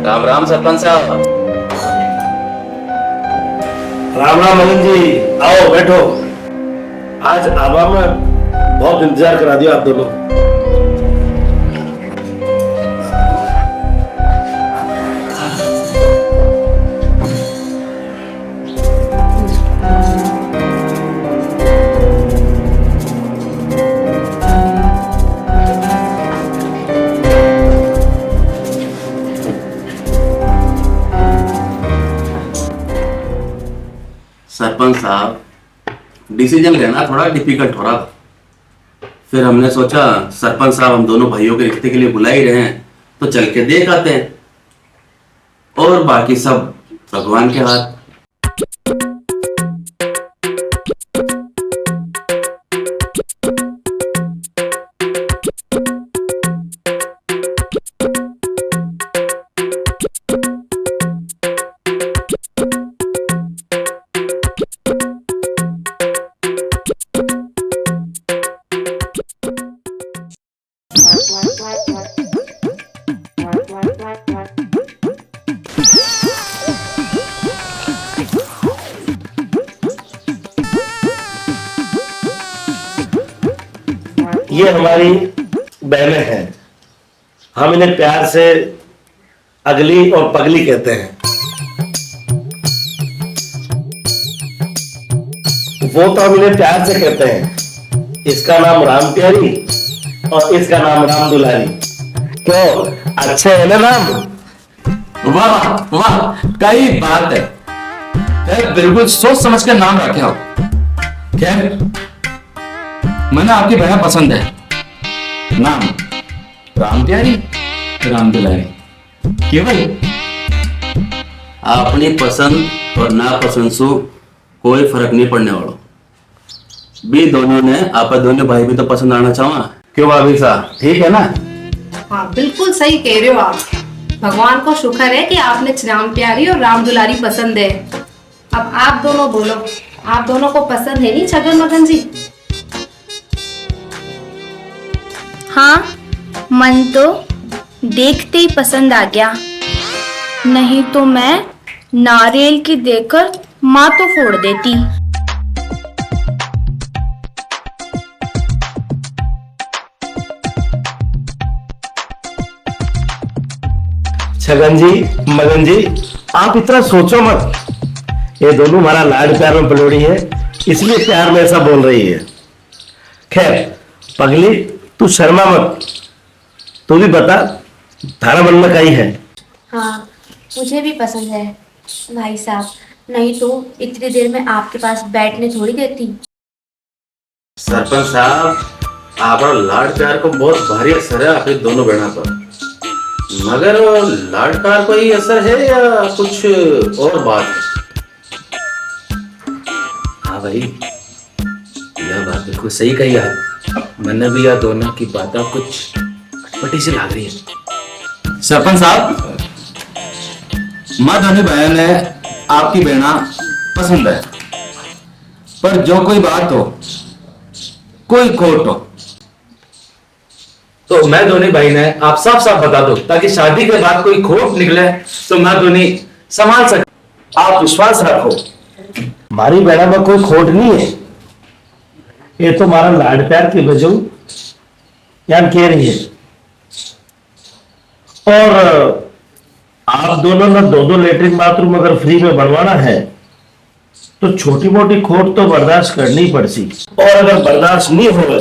राम राम सरपंच साहब। राम राम मदन जी, आओ बैठो। आज आबा में बहुत इंतजार करा दिया आप दोनों। सरपंच साहब, डिसीजन लेना थोड़ा डिफिकल्ट हो रहा था। फिर हमने सोचा सरपंच साहब हम दोनों भाइयों के रिश्ते के लिए बुला ही रहे हैं तो चल के देख आते हैं, और बाकी सब भगवान के हाथ। ये हमारी बहनें हैं। हम इन्हें प्यार से अगली और पगली कहते हैं। वो तो हम इन्हें प्यार से कहते हैं। इसका नाम राम प्यारी और इसका नाम राम दुलारी। क्यों, अच्छे है ना नाम? वाह वाह, कई बात है। खैर, बिल्कुल सोच समझ कर नाम रखे हो। खैर, मैंने आपकी बहन पसंद है। नाम राम प्यारी, राम दुलारी। क्यों भाई? अपनी पसंद और नापसंद से कोई फर्क नहीं पड़ने वाला। भी दोनों ने आप दोनों भाई भी तो पसंद आना चाहा। क्यों भाभी साहब, ठीक है ना? हाँ, बिल्कुल सही कह रहे हो आप। भगवान को शुक्र है कि आपने राम प्यारी और राम दुलारी पसंद है। अब आप दोनों बोलो, आप दोनों को पसंद है नहीं छगन मगन जी? हाँ, मन तो देखते ही पसंद आ गया। नहीं तो मैं नारियल की देखकर माँ तो फोड़ देती। छगन जी, मगन जी, आप इतना सोचो मत। ये दोनों हमारा लाड प्यार में पलोड़ी है, इसलिए प्यार में ऐसा बोल रही है। खैर पगली, तू शर्मा मत। तू भी बता, थारा मन में कहीं है? हाँ, मुझे भी पसंद है भाई साहब। नहीं तो इतनी देर में आपके पास बैठने थोड़ी देती। सरपंच साहब, आपका लाड प्यार को बहुत भारी असर है आपके दोनों बहनों पर। मगर वो लाड प्यार को ही असर है या कुछ और बात है? हाँ भाई, यह बात बिल्कुल सही कही आप। मैंने भी यह दोनों की बातें कुछ अटपटी सी लग रही है। सरपंच साहब, माँ दोनों बहन है, आपकी बहना पसंद है। पर जो कोई बात हो, कोई खोट हो, तो मैं दोनों भाई ने आप साफ साफ बता दो, ताकि शादी के बाद कोई खोट निकले तो मैं दोनों संभाल सके। आप विश्वास रखो, हमारी बेड़ा में कोई खोट नहीं है। ये तो हमारा लाड प्यार की वजह यान कह रही है। और आप दोनों ने दो लेटरिन बाथरूम अगर फ्री में बनवाना है तो छोटी मोटी खोट तो बर्दाश्त करनी पड़सी। और अगर बर्दाश्त नहीं हो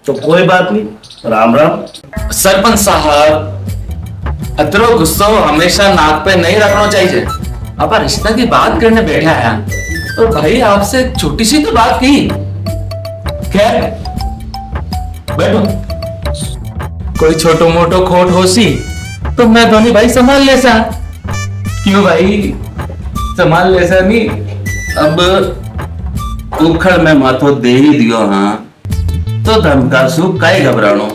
तो कोई बात नहीं, राम राम। सरपंच साहब, अतरो गुस्सा हमेशा नाक पे नहीं रखना चाहिए। अब रिश्ता की बात करने बैठा है तो भाई आपसे एक छोटी सी तो बात की। खैर बैठो, कोई छोटो मोटो खोट हो सी तो मैं दोनों भाई संभाल ले सा। क्यों भाई, संभाल ले सा नहीं? अब उखड़ में माथो दे ही दियो। हाँ तो धमका सुख काहे घबरानो।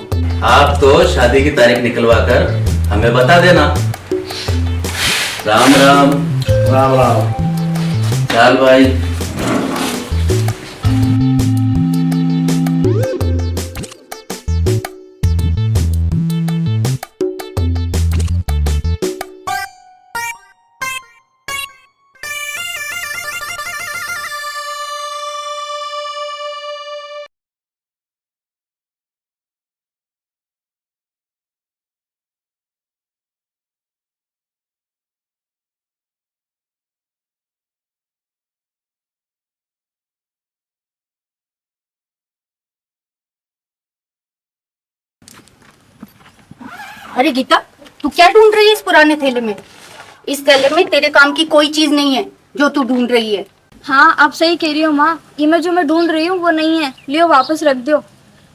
आप तो शादी की तारीख निकलवा कर हमें बता देना। राम राम। राम राम। चल भाई। अरे गीता, तू क्या ढूंढ रही है इस पुराने थैले में? इस थैले में तेरे काम की कोई चीज नहीं है जो तू ढूंढ रही है। हाँ आप सही कह रही हो माँ, ये मैं ढूंढ रही हूँ वो नहीं है, लियो वापस रख दो।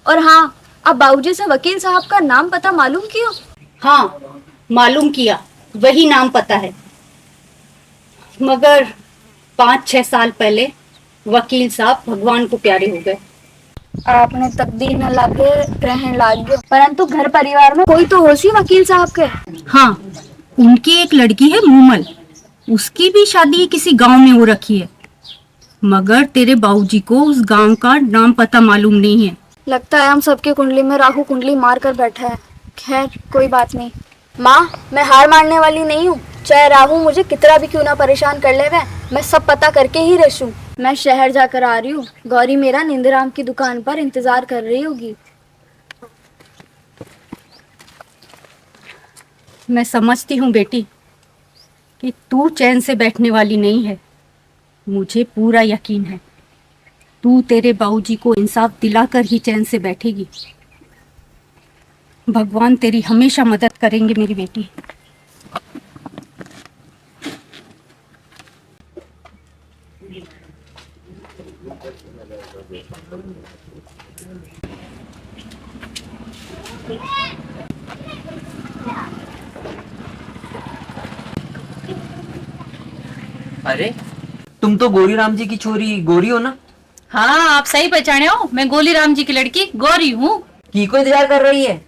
और हाँ, आप बाबूजी से वकील साहब का नाम पता मालूम किया? हाँ, मालूम किया, वही नाम पता है। मगर 5-6 साल पहले वकील साहब भगवान को प्यारे हो गए। आपने तकदीर न लाके ग्रहण लाग गयो, परंतु घर परिवार में कोई तो होशी वकील साहब के। हाँ, उनकी एक लड़की है मूमल, उसकी भी शादी किसी गांव में हो रखी है। मगर तेरे बाबूजी को उस गांव का नाम पता मालूम नहीं है। लगता है हम सबके कुंडली में राहु कुंडली मार कर बैठा है। खैर कोई बात नहीं माँ, मैं हार मानने वाली नहीं हूँ। चाहे राहु मुझे कितना भी क्यों ना परेशान कर ले, मैं सब पता करके ही रहूं। मैं शहर जाकर आ रही हूँ, गौरी मेरा निंदराम की दुकान पर इंतजार कर रही होगी। मैं समझती हूँ बेटी कि तू चैन से बैठने वाली नहीं है। मुझे पूरा यकीन है तू तेरे बाबूजी को इंसाफ दिलाकर ही चैन से बैठेगी। भगवान तेरी हमेशा मदद करेंगे मेरी बेटी। अरे तुम तो गोरी राम जी की छोरी गौरी हो ना? हाँ आप सही पहचाने हो, मैं गोली राम जी की लड़की गौरी हूँ। की को इंतजार कर रही है?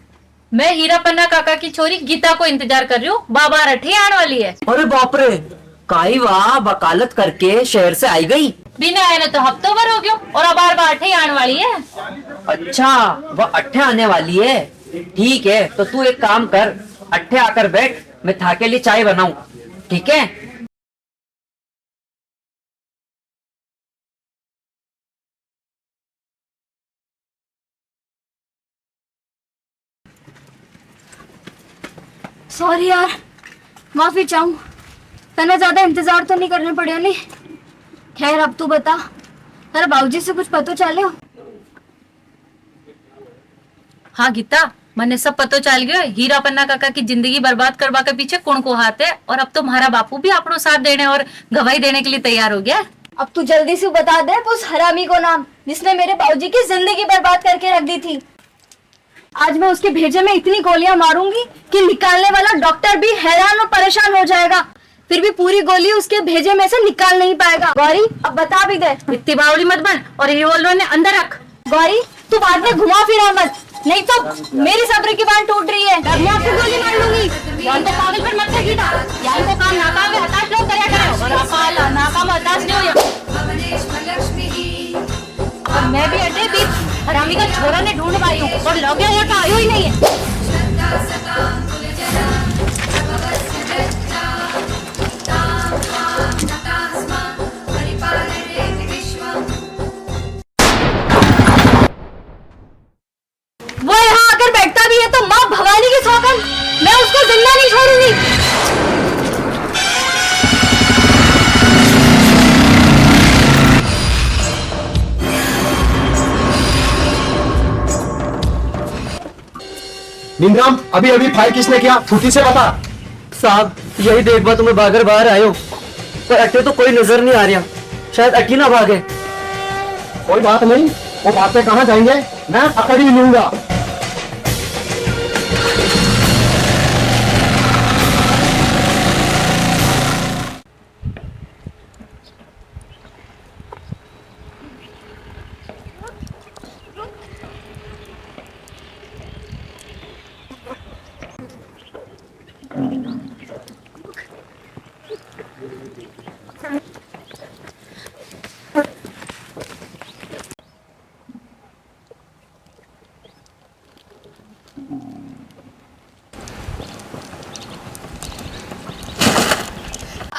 मैं हीरा पन्ना काका की छोरी गीता को इंतजार कर रही हूँ। बाबा रठी आने वाली है। अरे बाप रे, काई वाह वकालत करके शहर से आई गई। बिना आए ना तो हफ्तों भर हो गयो और अब बार बार अठे आने वाली है। अच्छा, वह अट्ठे आने वाली है। ठीक है, तो तू एक काम कर, अट्ठे आकर बैठ, मैं थाके लिए चाय बनाऊं। ठीक है? सॉरी यार, माफी चाहूँ, तना ज्यादा इंतजार तो नहीं करने पड़े नहीं। खैर अब तू बता, तेरे बाबूजी से कुछ पता चले? हाँ गीता, मैंने सब पतो चल गयो। हीरा पन्ना काका की जिंदगी बर्बाद करवा के पीछे कौन को हाथ है, और अब तो हमारा बापू भी अपनो साथ देने और गवाही देने के लिए तैयार हो गया। अब तू जल्दी से बता दे उस हरामी को नाम जिसने मेरे बाबूजी की जिंदगी बर्बाद करके रख दी थी। आज मैं उसके भेजे में इतनी गोलियां मारूंगी कि निकालने वाला डॉक्टर भी हैरान और परेशान हो जाएगा, फिर भी पूरी गोली उसके भेजे में से निकाल नहीं पाएगा। गौरी अब बता भी दे। इतनी बावड़ी मत बन और रिवॉल्वर ने अंदर रख। गौरी तू बाद में घुमा फिरा मत, नहीं तो मेरी सब्र की बात टूट रही है। मैं आपको गोली मार लूंगी। यार तो पागल पर मत कर गीता, यार को काम नाकाम है, हताश लोग करया करे और अकाल नाकाम हताश नहीं हो। और मैं भी अड्डे भी हरामी का छोरा ने ढूंढ पाई हूँ और लौकिया यहाँ का आयो ही नहीं है। वो यहाँ आकर बैठता भी है तो माँ भवानी की सौगंध, मैं उसको जिंदा नहीं छोड़ूंगी। निंद्राम, अभी अभी फायर किसने किया? फुर्ती से बता। साहब यही देखबा तुम्हें भागर बाहर आयो, पर अट्ठे तो कोई नजर नहीं आ रहा। शायद अट्ठी ना भागे। कोई बात नहीं, वो बातें कहाँ जाएंगे, मैं पकड़ ही लूंगा।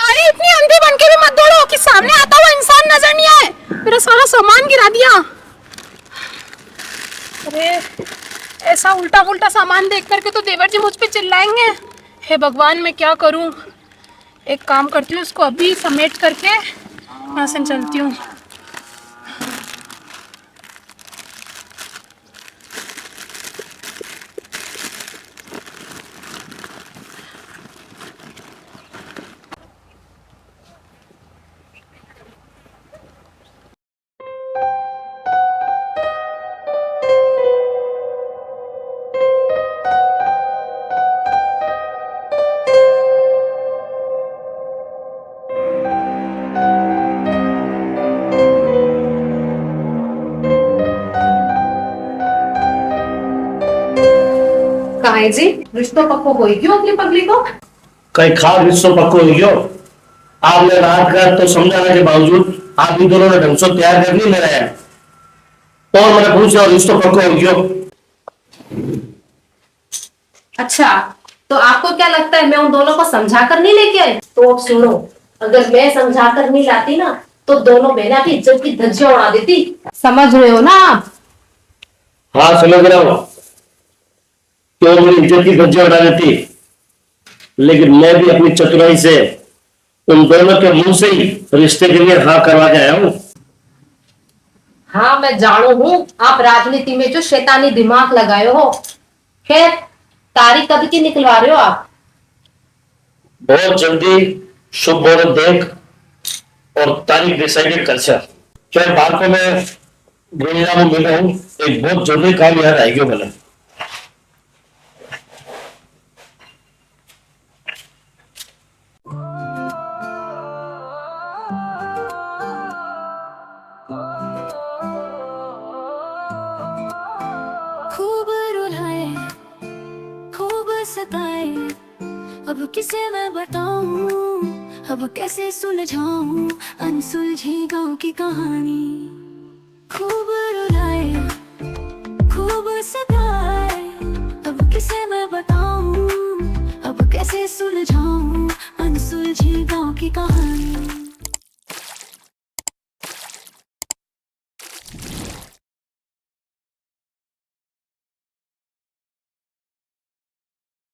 अरे इतनी अंधे बन के भी मत दौड़ो कि सामने आता हुआ इंसान नजर नहीं आए। मेरा सारा सामान गिरा दिया। अरे ऐसा उल्टा पुल्टा सामान देख करके तो देवर जी मुझ पे चिल्लाएंगे। हे भगवान, मैं क्या करूं? एक काम करती हूँ, इसको अभी समेट करके यहाँ से चलती हूँ। है जी रिश्तों पक्को हो गयो अपनी पगली को। कई खास रिश्तों पक्को हो गयो। आपने रात का तो समझाने के बावजूद आप इन दोनों ने ढंग से तैयार कर नहीं ले रहे हैं और मैंने पूछा रिश्तों पक्को हो गयो। अच्छा तो आपको क्या लगता है मैं उन दोनों को समझा कर नहीं लेके आई? तो अब सुनो, अगर मैं समझा कर नहीं लाती ना तो दोनों बहना की इज्जत की धज्जियां उड़ा देती। समझ रहे हो ना आप? हाँ समझ रहा हूं क्यों मेरी इज्जत की धज्जियां उड़ा देती, लेकिन मैं भी अपनी चतुराई से उन दोनों के मुंह से ही रिश्ते के लिए हाँ करवा के आया हूं। हाँ मैं जानू हूँ आप राजनीति में जो शैतानी दिमाग लगाए हो। खैर तारीख कब की निकलवा रहे हो आप? बहुत जल्दी शुभ मुहूर्त देख और तारीख डिसाइडेड कर सर। चल बात को मैं गिरिजा में मिल रहा हूँ, एक बहुत जरूरी काम याद आएगी बोले। खूब रुलाए खूब सताए, अब किसे मैं बताऊं, अब कैसे सुलझाऊं अनसुलझी गाँव की कहानी। खूब रुलाए खूब सताए,